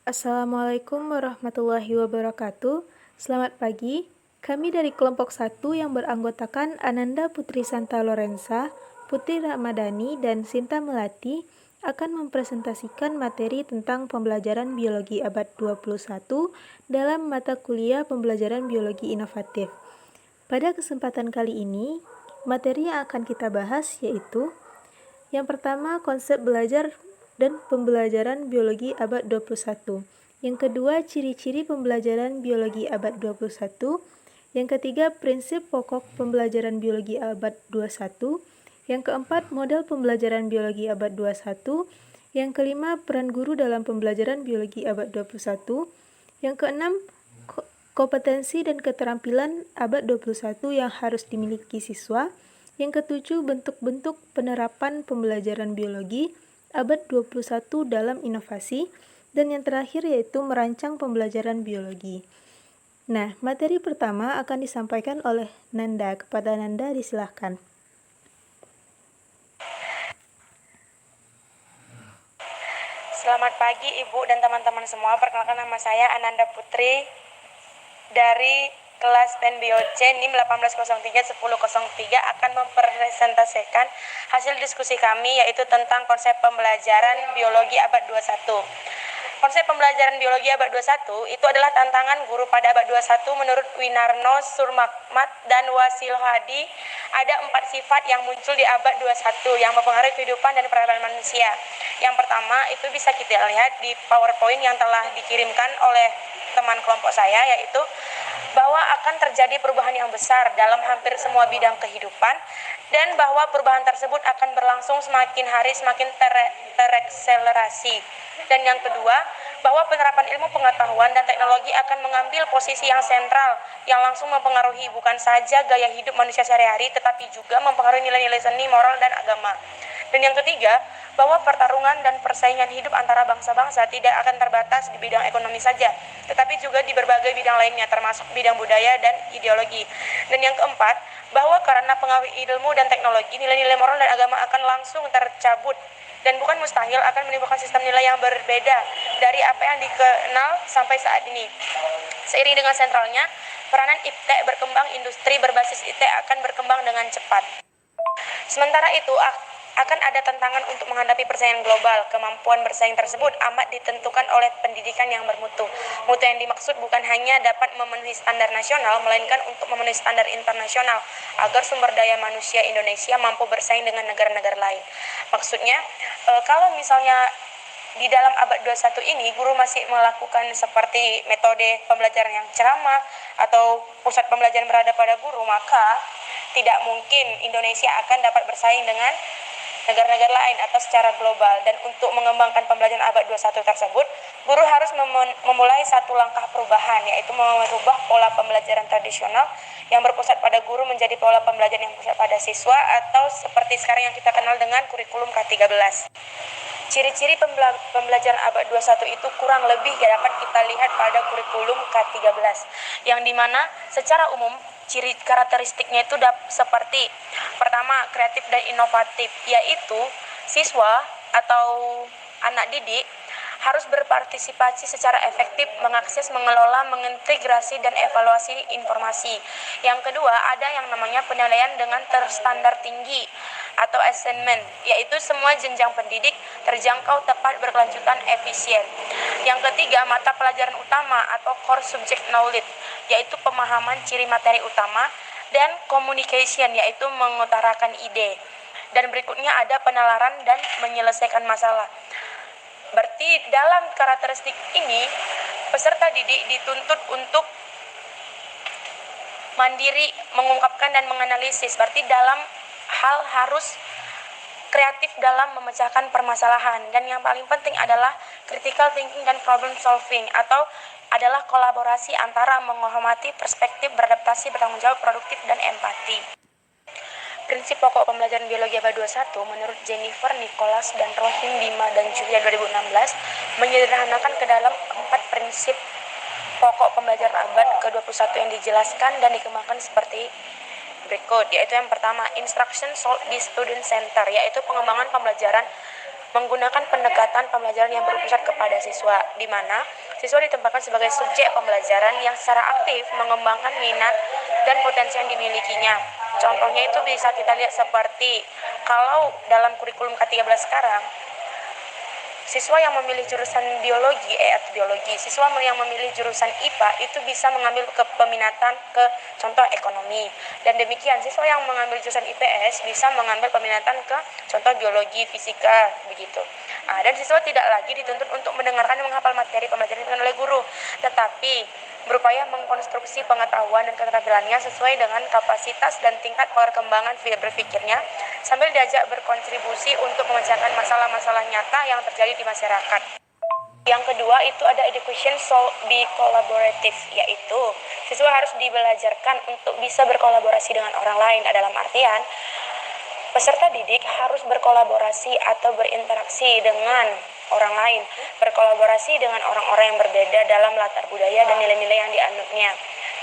Assalamualaikum warahmatullahi wabarakatuh. Selamat pagi. Kami dari kelompok 1 yang beranggotakan Ananda Putri Santa Lorenza, Putri Ramadhani, dan Sinta Melati akan mempresentasikan materi tentang pembelajaran biologi abad 21 dalam mata kuliah pembelajaran biologi inovatif. Pada kesempatan kali ini, materi yang akan kita bahas yaitu yang pertama, konsep belajar dan pembelajaran biologi abad 21. Yang kedua, ciri-ciri pembelajaran biologi abad 21. Yang ketiga, prinsip pokok pembelajaran biologi abad 21. Yang keempat, model pembelajaran biologi abad 21. Yang kelima, peran guru dalam pembelajaran biologi abad 21. Yang keenam, kompetensi dan keterampilan abad 21 yang harus dimiliki siswa. Yang ketujuh, bentuk-bentuk penerapan pembelajaran biologi abad 21 dalam inovasi. Dan yang terakhir yaitu merancang pembelajaran biologi. Nah, materi pertama akan disampaikan oleh Nanda. Kepada Nanda disilahkan. Selamat pagi Ibu dan teman-teman semua. Perkenalkan, nama saya Ananda Putri dari kelas PEN-BIOC NIM 1803-1003 akan mempresentasikan hasil diskusi kami yaitu tentang konsep pembelajaran biologi abad 21. Konsep pembelajaran biologi abad 21 itu adalah tantangan guru pada abad 21 menurut Winarno, Surmakmat, dan Wasilhadi. Ada 4 sifat yang muncul di abad 21 yang mempengaruhi kehidupan dan peradaban manusia. Yang pertama itu bisa kita lihat di PowerPoint yang telah dikirimkan oleh teman kelompok saya, yaitu bahwa akan terjadi perubahan yang besar dalam hampir semua bidang kehidupan dan bahwa perubahan tersebut akan berlangsung semakin hari semakin terakselerasi. Dan yang kedua, bahwa penerapan ilmu pengetahuan dan teknologi akan mengambil posisi yang sentral yang langsung mempengaruhi bukan saja gaya hidup manusia sehari-hari tetapi juga mempengaruhi nilai-nilai seni, moral, dan agama. Dan yang ketiga, bahwa pertarungan dan persaingan hidup antara bangsa-bangsa tidak akan terbatas di bidang ekonomi saja, tetapi juga di berbagai bidang lainnya, termasuk bidang budaya dan ideologi. Dan yang keempat, bahwa karena pengaruh ilmu dan teknologi, nilai-nilai moral dan agama akan langsung tercabut dan bukan mustahil akan menimbulkan sistem nilai yang berbeda dari apa yang dikenal sampai saat ini. Seiring dengan sentralnya peranan IPTEK berkembang, industri berbasis IT akan berkembang dengan cepat. Sementara itu, akan ada tantangan untuk menghadapi persaingan global. Kemampuan bersaing tersebut amat ditentukan oleh pendidikan yang bermutu. Mutu yang dimaksud bukan hanya dapat memenuhi standar nasional, melainkan untuk memenuhi standar internasional, agar sumber daya manusia Indonesia mampu bersaing dengan negara-negara lain. Maksudnya, kalau misalnya di dalam abad 21 ini, guru masih melakukan seperti metode pembelajaran yang ceramah atau pusat pembelajaran berada pada guru, maka tidak mungkin Indonesia akan dapat bersaing dengan negara-negara lain atau secara global. Dan untuk mengembangkan pembelajaran abad 21 tersebut, guru harus memulai satu langkah perubahan, yaitu merubah pola pembelajaran tradisional yang berpusat pada guru menjadi pola pembelajaran yang berpusat pada siswa, atau seperti sekarang yang kita kenal dengan kurikulum K13. Ciri-ciri pembelajaran abad 21 itu kurang lebih dapat kita lihat pada kurikulum K13, yang dimana secara umum ciri karakteristiknya itu seperti pertama, kreatif dan inovatif, yaitu siswa atau anak didik harus berpartisipasi secara efektif, mengakses, mengelola, mengintegrasi, dan evaluasi informasi. Yang kedua, ada yang namanya penilaian dengan terstandar tinggi atau assignment, yaitu semua jenjang pendidik terjangkau, tepat, berkelanjutan, efisien. Yang ketiga, mata pelajaran utama atau core subject knowledge, yaitu pemahaman ciri materi utama, dan communication, yaitu mengutarakan ide. Dan berikutnya ada penalaran dan menyelesaikan masalah. Berarti dalam karakteristik ini, peserta didik dituntut untuk mandiri, mengungkapkan dan menganalisis. Berarti dalam hal harus kreatif dalam memecahkan permasalahan. Dan yang paling penting adalah critical thinking dan problem solving, atau adalah kolaborasi antara menghormati perspektif, beradaptasi, bertanggung jawab, produktif, dan empati. Prinsip pokok pembelajaran biologi abad 21 menurut Jennifer, Nicholas, dan Rohim, Bima, dan Julia 2016 menyederhanakan ke dalam 4 prinsip pokok pembelajaran abad ke-21 yang dijelaskan dan dikembangkan seperti berikut, yaitu yang pertama, instruction sold di student center, yaitu pengembangan pembelajaran menggunakan pendekatan pembelajaran yang berpusat kepada siswa. di mana siswa ditempatkan sebagai subjek pembelajaran yang secara aktif mengembangkan minat dan potensi yang dimilikinya. Contohnya itu bisa kita lihat seperti kalau dalam kurikulum K13 sekarang, siswa yang memilih jurusan siswa yang memilih jurusan IPA itu bisa mengambil peminatan ke contoh ekonomi. Dan demikian siswa yang mengambil jurusan IPS bisa mengambil peminatan ke contoh biologi, fisika, begitu. Dan siswa tidak lagi dituntut untuk mendengarkan dan menghafal materi pembelajaran oleh guru, tetapi berupaya mengkonstruksi pengetahuan dan keterampilannya sesuai dengan kapasitas dan tingkat perkembangan berpikirnya, sambil diajak berkontribusi untuk memecahkan masalah-masalah nyata yang terjadi di masyarakat. Yang kedua itu ada education should be collaborative, yaitu siswa harus dibelajarkan untuk bisa berkolaborasi dengan orang lain. Dalam artian, peserta didik harus berkolaborasi atau berinteraksi dengan orang lain, berkolaborasi dengan orang-orang yang berbeda dalam latar budaya dan nilai-nilai yang dianutnya.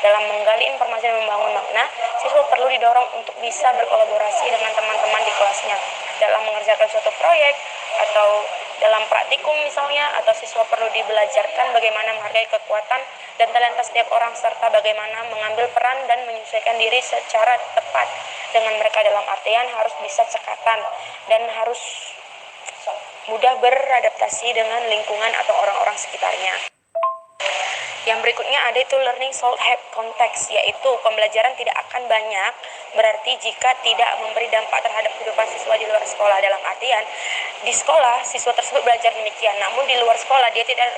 Dalam menggali informasi dan membangun makna, siswa perlu didorong untuk bisa berkolaborasi dengan teman-teman di kelasnya dalam mengerjakan suatu proyek atau dalam praktikum misalnya, atau siswa perlu dibelajarkan bagaimana menghargai kekuatan dan talenta setiap orang serta bagaimana mengambil peran dan menyesuaikan diri secara tepat dengan mereka. Dalam artian harus bisa cekatan dan harus mudah beradaptasi dengan lingkungan atau orang-orang sekitarnya. Yang berikutnya ada itu learning should have context, yaitu pembelajaran tidak akan banyak berarti jika tidak memberi dampak terhadap kehidupan siswa di luar sekolah. Dalam artian, di sekolah siswa tersebut belajar demikian, namun di luar sekolah dia tidak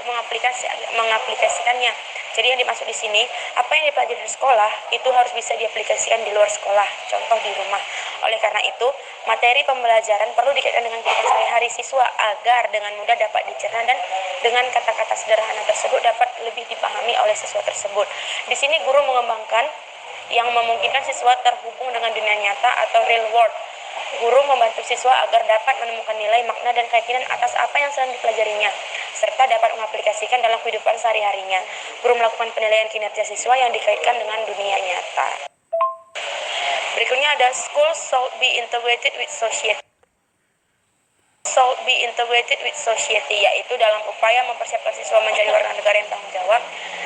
mengaplikasikannya. Jadi yang dimaksud di sini, apa yang dipelajari di sekolah itu harus bisa diaplikasikan di luar sekolah, contoh di rumah. Oleh karena itu, materi pembelajaran perlu dikaitkan dengan kehidupan sehari-hari siswa agar dengan mudah dapat dicerna dan dengan kata-kata sederhana tersebut dapat lebih dipahami oleh siswa tersebut. Di sini guru mengembangkan yang memungkinkan siswa terhubung dengan dunia nyata atau real world. Guru membantu siswa agar dapat menemukan nilai, makna, dan keyakinan atas apa yang sedang dipelajarinya, serta dapat mengaplikasikan dalam kehidupan sehari-harinya. Guru melakukan penilaian kinerja siswa yang dikaitkan dengan dunia nyata. Berikutnya ada school should be integrated with society. Yaitu dalam upaya mempersiapkan siswa menjadi warga negara yang tanggung jawab,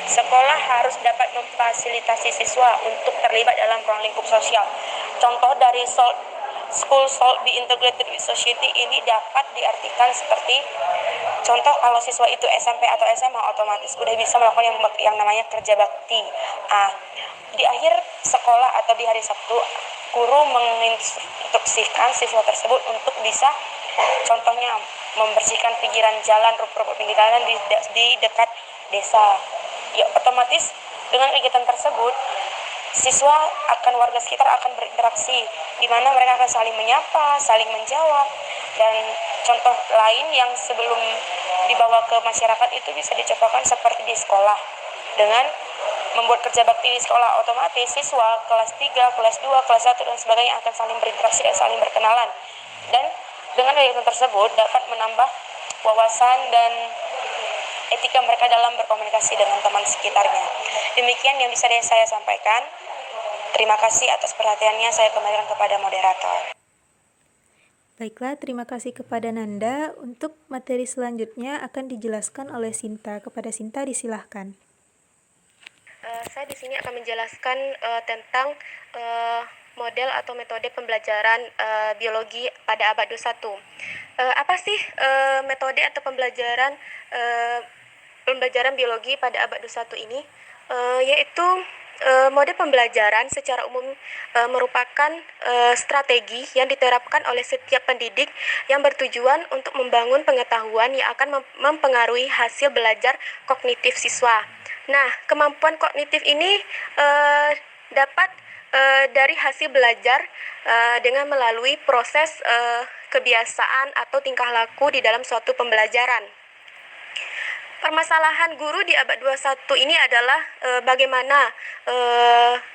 sekolah harus dapat memfasilitasi siswa untuk terlibat dalam ruang lingkup sosial. Contoh dari school should be integrated with society ini dapat diartikan seperti contoh kalau siswa itu SMP atau SMA otomatis udah bisa melakukan yang namanya kerja bakti. Di akhir sekolah atau di hari Sabtu, guru menginstruksikan siswa tersebut untuk bisa contohnya membersihkan pinggiran jalan, rumput-rumput pinggir jalan di dekat desa. Ya, otomatis dengan kegiatan tersebut siswa warga sekitar akan berinteraksi, di mana mereka akan saling menyapa, saling menjawab, dan contoh lain yang sebelum dibawa ke masyarakat itu bisa dicontohkan seperti di sekolah. Dengan membuat kerja bakti di sekolah, otomatis siswa kelas 3, kelas 2, kelas 1, dan sebagainya akan saling berinteraksi dan saling berkenalan. Dan dengan kegiatan tersebut dapat menambah wawasan dan etika mereka dalam berkomunikasi dengan teman sekitarnya. Demikian yang bisa saya sampaikan. Terima kasih atas perhatiannya, saya kembalikan kepada moderator. Baiklah, terima kasih kepada Nanda. Untuk materi selanjutnya akan dijelaskan oleh Sinta. Kepada Sinta disilahkan. Saya di sini akan menjelaskan tentang model atau metode pembelajaran biologi pada abad 21. Apa sih metode atau pembelajaran biologi pada abad 21 ini? Yaitu mode pembelajaran secara umum merupakan strategi yang diterapkan oleh setiap pendidik yang bertujuan untuk membangun pengetahuan yang akan mempengaruhi hasil belajar kognitif siswa. Nah, kemampuan kognitif ini dapat dari hasil belajar dengan melalui proses kebiasaan atau tingkah laku di dalam suatu pembelajaran. Permasalahan guru di abad 21 ini adalah bagaimana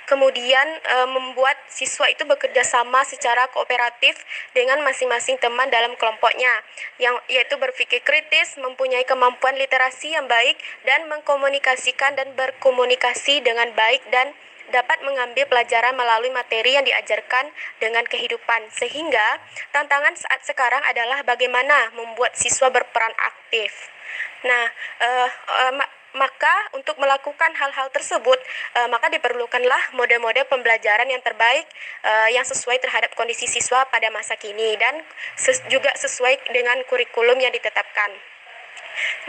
kemudian membuat siswa itu bekerja sama secara kooperatif dengan masing-masing teman dalam kelompoknya, yaitu berpikir kritis, mempunyai kemampuan literasi yang baik, dan mengkomunikasikan dan berkomunikasi dengan baik, dan dapat mengambil pelajaran melalui materi yang diajarkan dengan kehidupan. Sehingga tantangan saat sekarang adalah bagaimana membuat siswa berperan aktif. Nah, maka untuk melakukan hal-hal tersebut, maka diperlukanlah model-model pembelajaran yang terbaik yang sesuai terhadap kondisi siswa pada masa kini dan juga sesuai dengan kurikulum yang ditetapkan.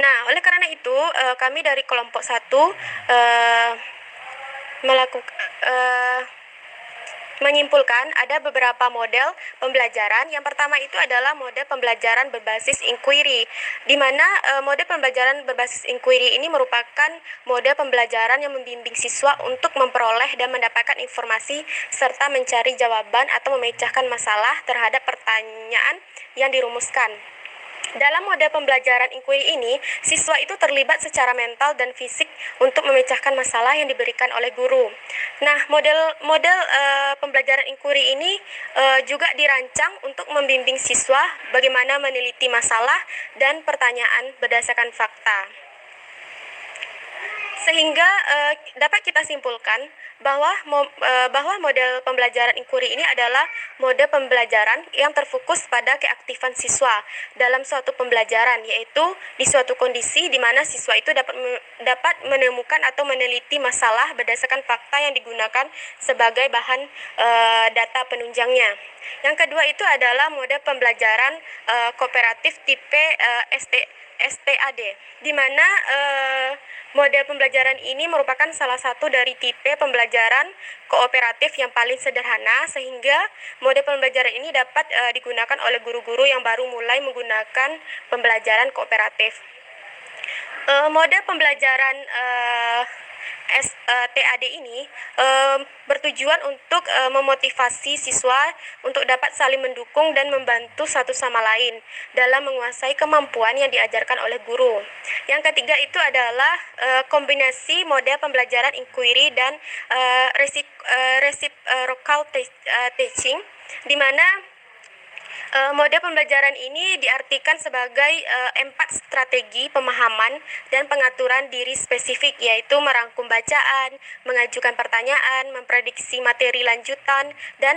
Nah, oleh karena itu, kami dari kelompok 1 menyimpulkan ada beberapa model pembelajaran. Yang pertama itu adalah model pembelajaran berbasis inquiry, di mana model pembelajaran berbasis inquiry ini merupakan model pembelajaran yang membimbing siswa untuk memperoleh dan mendapatkan informasi serta mencari jawaban atau memecahkan masalah terhadap pertanyaan yang dirumuskan. Dalam model pembelajaran inquiry ini, siswa itu terlibat secara mental dan fisik untuk memecahkan masalah yang diberikan oleh guru. Nah, model pembelajaran inquiry ini juga dirancang untuk membimbing siswa bagaimana meneliti masalah dan pertanyaan berdasarkan fakta. Sehingga dapat kita simpulkan bahwa model pembelajaran inquiry ini adalah model pembelajaran yang terfokus pada keaktifan siswa dalam suatu pembelajaran, yaitu di suatu kondisi di mana siswa itu dapat menemukan atau meneliti masalah berdasarkan fakta yang digunakan sebagai bahan data penunjangnya. Yang kedua itu adalah model pembelajaran kooperatif tipe STAD, di mana model pembelajaran ini merupakan salah satu dari tipe pembelajaran kooperatif yang paling sederhana, sehingga model pembelajaran ini dapat digunakan oleh guru-guru yang baru mulai menggunakan pembelajaran kooperatif. Model pembelajaran TAD ini bertujuan untuk memotivasi siswa untuk dapat saling mendukung dan membantu satu sama lain dalam menguasai kemampuan yang diajarkan oleh guru. Yang ketiga itu adalah kombinasi model pembelajaran inquiry dan reciprocal teaching, di mana model pembelajaran ini diartikan sebagai 4 strategi pemahaman dan pengaturan diri spesifik, yaitu merangkum bacaan, mengajukan pertanyaan, memprediksi materi lanjutan, dan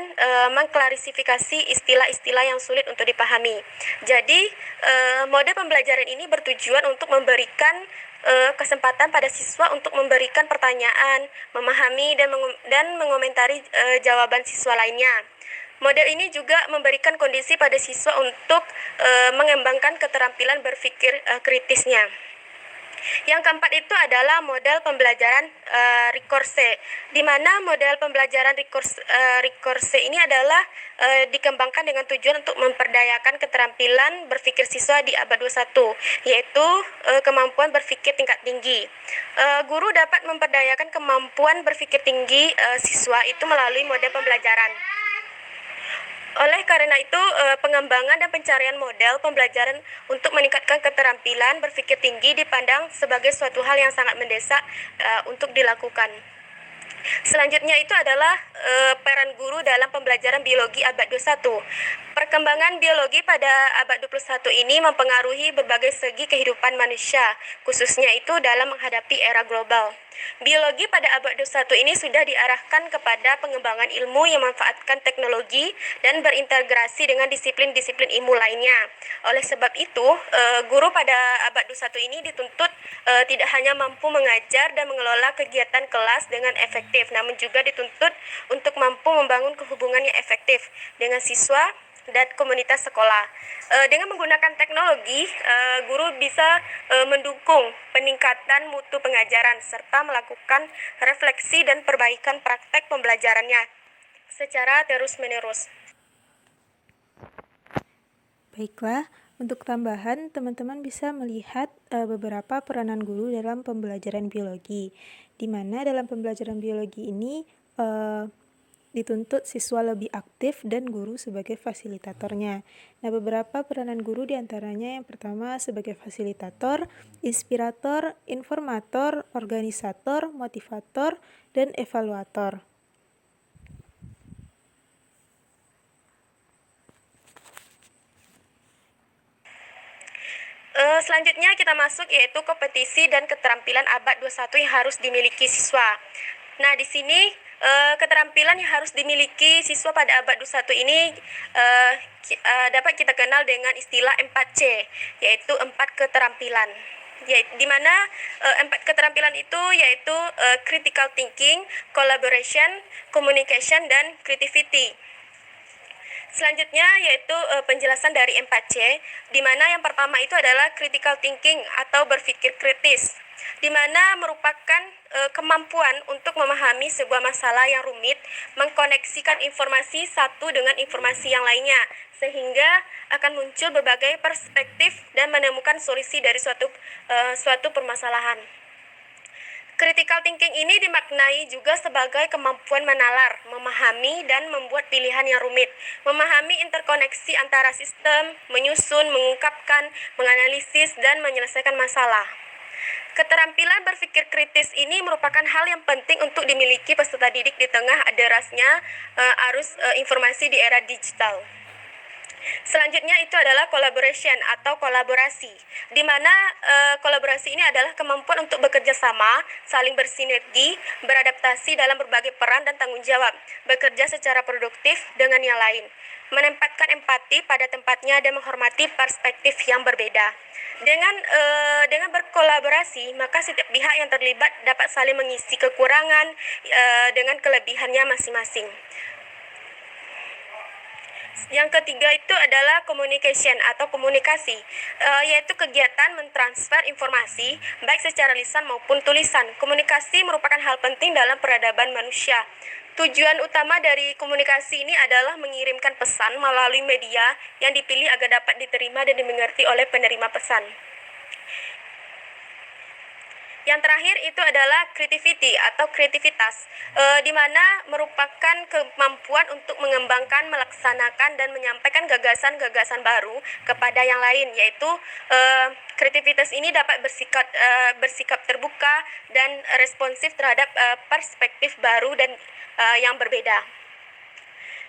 mengklarifikasi istilah-istilah yang sulit untuk dipahami. Jadi, model pembelajaran ini bertujuan untuk memberikan kesempatan pada siswa untuk memberikan pertanyaan, memahami dan mengomentari jawaban siswa lainnya. Model ini juga memberikan kondisi pada siswa untuk mengembangkan keterampilan berpikir kritisnya. Yang keempat itu adalah model pembelajaran rekursi, di mana model pembelajaran rekursi ini adalah dikembangkan dengan tujuan untuk memperdayakan keterampilan berpikir siswa di abad 21, yaitu kemampuan berpikir tingkat tinggi. Guru dapat memperdayakan kemampuan berpikir tinggi siswa itu melalui model pembelajaran. Oleh karena itu, pengembangan dan pencarian model pembelajaran untuk meningkatkan keterampilan berpikir tinggi dipandang sebagai suatu hal yang sangat mendesak untuk dilakukan. Selanjutnya itu adalah peran guru dalam pembelajaran biologi abad 21. Perkembangan biologi pada abad 21 ini mempengaruhi berbagai segi kehidupan manusia, khususnya itu dalam menghadapi era global. Biologi pada abad 21 ini sudah diarahkan kepada pengembangan ilmu yang memanfaatkan teknologi dan berintegrasi dengan disiplin-disiplin ilmu lainnya. Oleh sebab itu, guru pada abad 21 ini dituntut tidak hanya mampu mengajar dan mengelola kegiatan kelas dengan efektif, namun juga dituntut untuk mampu membangun hubungan yang efektif dengan siswa dan komunitas sekolah. Dengan menggunakan teknologi, guru bisa mendukung peningkatan mutu pengajaran serta melakukan refleksi dan perbaikan praktek pembelajarannya secara terus-menerus. Baiklah, untuk tambahan, teman-teman bisa melihat beberapa peranan guru dalam pembelajaran biologi, di mana dalam pembelajaran biologi ini dituntut siswa lebih aktif dan guru sebagai fasilitatornya. Nah, beberapa peranan guru diantaranya yang pertama sebagai fasilitator, inspirator, informator, organisator, motivator, dan evaluator. Selanjutnya kita masuk yaitu kompetisi dan keterampilan abad 21 yang harus dimiliki siswa. Nah, di sini Keterampilan yang harus dimiliki siswa pada abad 21 ini dapat kita kenal dengan istilah 4C, yaitu 4 keterampilan. Di mana 4 keterampilan itu yaitu critical thinking, collaboration, communication, dan creativity. Selanjutnya yaitu penjelasan dari 4C, di mana yang pertama itu adalah critical thinking atau berpikir kritis, di mana merupakan kemampuan untuk memahami sebuah masalah yang rumit, mengkoneksikan informasi satu dengan informasi yang lainnya, sehingga akan muncul berbagai perspektif dan menemukan solusi dari suatu permasalahan. Critical thinking ini dimaknai juga sebagai kemampuan menalar, memahami, dan membuat pilihan yang rumit, memahami interkoneksi antara sistem, menyusun, mengungkapkan, menganalisis, dan menyelesaikan masalah. Keterampilan berpikir kritis ini merupakan hal yang penting untuk dimiliki peserta didik di tengah derasnya arus informasi di era digital. Selanjutnya itu adalah collaboration atau kolaborasi, di mana kolaborasi ini adalah kemampuan untuk bekerja sama, saling bersinergi, beradaptasi dalam berbagai peran dan tanggung jawab, bekerja secara produktif dengan yang lain, menempatkan empati pada tempatnya dan menghormati perspektif yang berbeda. Dengan berkolaborasi, maka setiap pihak yang terlibat dapat saling mengisi kekurangan dengan kelebihannya masing-masing. Yang ketiga itu adalah communication atau komunikasi, yaitu kegiatan mentransfer informasi baik secara lisan maupun tulisan. Komunikasi merupakan hal penting dalam peradaban manusia. Tujuan utama dari komunikasi ini adalah mengirimkan pesan melalui media yang dipilih agar dapat diterima dan dimengerti oleh penerima pesan. Yang terakhir itu adalah creativity atau kreativitas, di mana merupakan kemampuan untuk mengembangkan, melaksanakan, dan menyampaikan gagasan-gagasan baru kepada yang lain, yaitu kreativitas ini dapat bersikap terbuka dan responsif terhadap perspektif baru dan yang berbeda.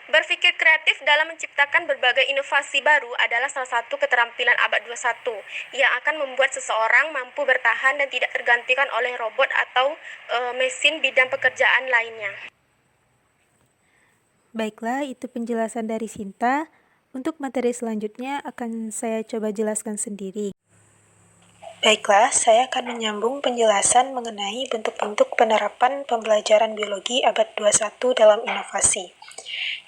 Berpikir kreatif dalam menciptakan berbagai inovasi baru adalah salah satu keterampilan abad 21 yang akan membuat seseorang mampu bertahan dan tidak tergantikan oleh robot atau mesin bidang pekerjaan lainnya. Baiklah, itu penjelasan dari Sinta. Untuk materi selanjutnya akan saya coba jelaskan sendiri. Baiklah, saya akan menyambung penjelasan mengenai bentuk-bentuk penerapan pembelajaran biologi abad 21 dalam inovasi.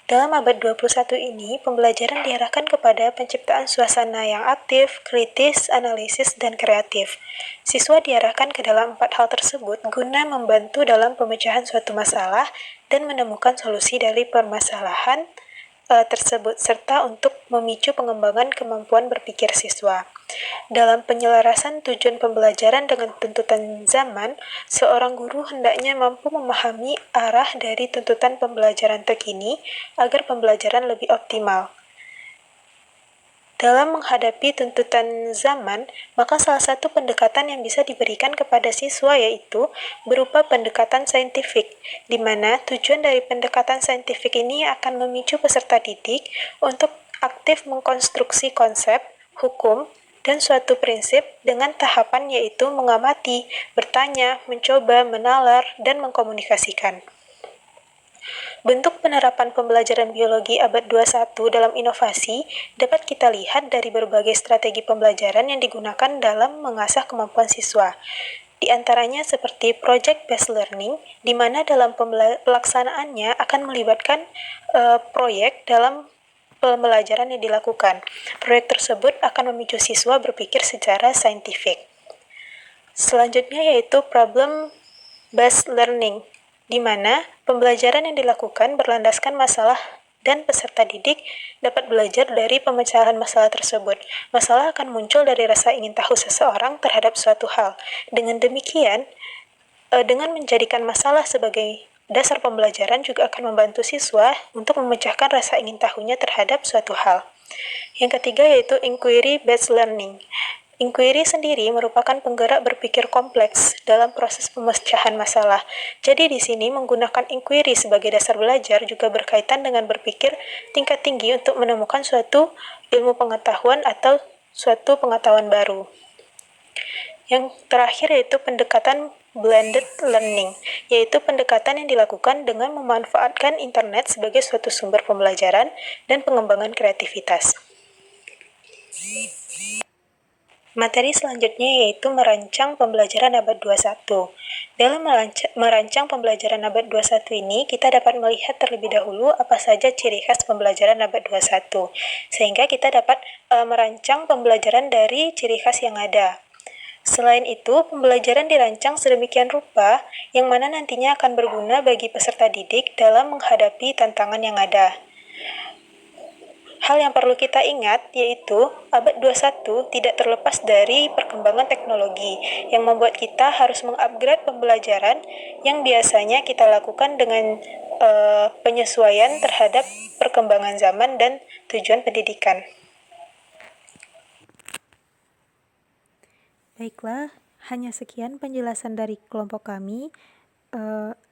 Dalam abad 21 ini, pembelajaran diarahkan kepada penciptaan suasana yang aktif, kritis, analisis, dan kreatif. Siswa diarahkan ke dalam 4 hal tersebut guna membantu dalam pemecahan suatu masalah dan menemukan solusi dari permasalahan tersebut, serta untuk memicu pengembangan kemampuan berpikir siswa. Dalam penyelarasan tujuan pembelajaran dengan tuntutan zaman, seorang guru hendaknya mampu memahami arah dari tuntutan pembelajaran terkini agar pembelajaran lebih optimal. Dalam menghadapi tuntutan zaman, maka salah satu pendekatan yang bisa diberikan kepada siswa yaitu berupa pendekatan saintifik, di mana tujuan dari pendekatan saintifik ini akan memicu peserta didik untuk aktif mengkonstruksi konsep, hukum, dan suatu prinsip dengan tahapan yaitu mengamati, bertanya, mencoba, menalar, dan mengkomunikasikan. Bentuk penerapan pembelajaran biologi abad 21 dalam inovasi dapat kita lihat dari berbagai strategi pembelajaran yang digunakan dalam mengasah kemampuan siswa. Di antaranya seperti project-based learning, di mana dalam pelaksanaannya akan melibatkan proyek dalam pembelajaran yang dilakukan. Proyek tersebut akan memicu siswa berpikir secara saintifik. Selanjutnya yaitu problem-based learning, di mana pembelajaran yang dilakukan berlandaskan masalah dan peserta didik dapat belajar dari pemecahan masalah tersebut. Masalah akan muncul dari rasa ingin tahu seseorang terhadap suatu hal. Dengan demikian, dengan menjadikan masalah sebagai dasar pembelajaran juga akan membantu siswa untuk memecahkan rasa ingin tahunya terhadap suatu hal. Yang ketiga yaitu inquiry-based learning. Inquiry sendiri merupakan penggerak berpikir kompleks dalam proses pemecahan masalah. Jadi di sini menggunakan inquiry sebagai dasar belajar juga berkaitan dengan berpikir tingkat tinggi untuk menemukan suatu ilmu pengetahuan atau suatu pengetahuan baru. Yang terakhir yaitu pendekatan blended learning, yaitu pendekatan yang dilakukan dengan memanfaatkan internet sebagai suatu sumber pembelajaran dan pengembangan kreativitas. Materi selanjutnya yaitu merancang pembelajaran abad 21. Dalam merancang pembelajaran abad 21 ini, kita dapat melihat terlebih dahulu apa saja ciri khas pembelajaran abad 21, sehingga kita dapat merancang pembelajaran dari ciri khas yang ada. Selain itu, pembelajaran dirancang sedemikian rupa yang mana nantinya akan berguna bagi peserta didik dalam menghadapi tantangan yang ada. Hal yang perlu kita ingat yaitu abad 21 tidak terlepas dari perkembangan teknologi yang membuat kita harus mengupgrade pembelajaran yang biasanya kita lakukan dengan penyesuaian terhadap perkembangan zaman dan tujuan pendidikan. Baiklah, hanya sekian penjelasan dari kelompok kami.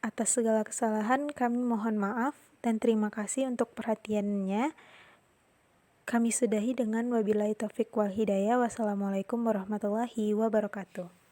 Atas segala kesalahan kami mohon maaf dan terima kasih untuk perhatiannya. Kami sudahi dengan wabillahi taufiq wal hidayah. Wassalamualaikum warahmatullahi wabarakatuh.